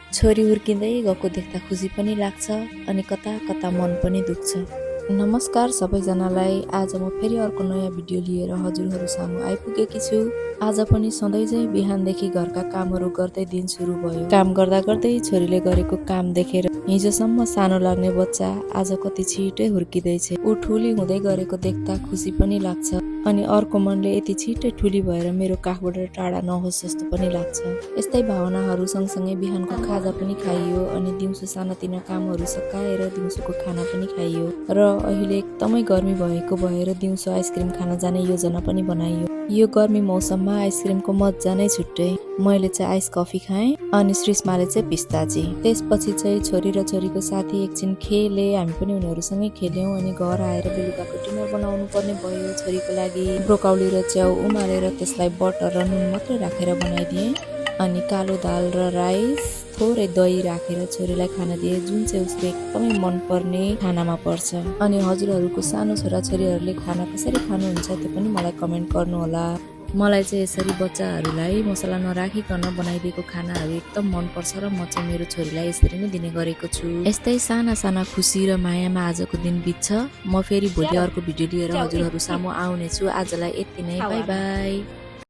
छोरी हुर्किँदै गएको देख्दा खुसी पनि लाग्छ अनि कता कता मन पनि दुख्छ। नमस्कार सबैजनालाई, आज म फेरि अर्को नयाँ भिडियो लिएर हजुरहरू सामु आइपुगेकी छु। आज पनि सधैँ चाहिँ बिहानदेखि घरका कामहरू गर्दै दिन सुरु भयो। काम गर्दा गर्दै छोरीले गरेको काम देखेर हिजोसम्म सानो लाग्ने बच्चा आज कति छिटै हुर्किँदैछ। ऊ ठुली हुँदै गरेको देख्दा खुसी पनि लाग्छ अनि अर्को मनले यति छिटै ठुली भएर मेरो काखबाट टाढा नहोस् जस्तो पनि लाग्छ। यस्तै भावनाहरू सँगसँगै बिहानको खाजा पनि खाइयो अनि दिउँसो सानातिना कामहरू सकाएर दिउँसोको खाना पनि खाइयो र अहिले एकदमै गर्मी भएको भएर दिउँसो आइसक्रिम खान जाने योजना पनि बनाइयो। यो गर्मी मौसममा आइसक्रिमको मजा नै छुट्टै। मैले चाहिँ आइस कफी खाएँ अनि श्रीष्माले चाहिँ पिस्ताची। त्यसपछि चाहिँ छोरी र छोरीको साथी एकछिन खेले, हामी पनि उनीहरूसँगै खेल्यौँ अनि घर आएर बेलुकाको डिनर बनाउनु पर्ने भयो। छोरीको लागि ब्रोकाउली र च्याउ उमालेर त्यसलाई बटर र नुन मात्रै राखेर बनाइदिएँ अनि कालो दाल र राइस थोरै दही राखेर छोरीलाई खान दिए, जुन चाहिँ उसले एकदमै मनपर्ने खानामा पर्छ। अनि हजुरहरूको सानो छोराछोरीहरूले खाना कसरी खानुहुन्छ त्यो पनि मलाई कमेन्ट गर्नुहोला। मलाई चाहिँ यसरी बच्चाहरूलाई मसला नराखिकन बनाइदिएको खानाहरू एकदम मनपर्छ र म चाहिँ मेरो छोरीलाई यसरी नै दिने गरेको छु। यस्तै साना साना खुसी र मायामा आजको दिन बित्छ। म फेरि भोलि अर्को भिडियो लिएर हजुरहरू सामु आउनेछु। आजलाई यति नै, बाई बाई।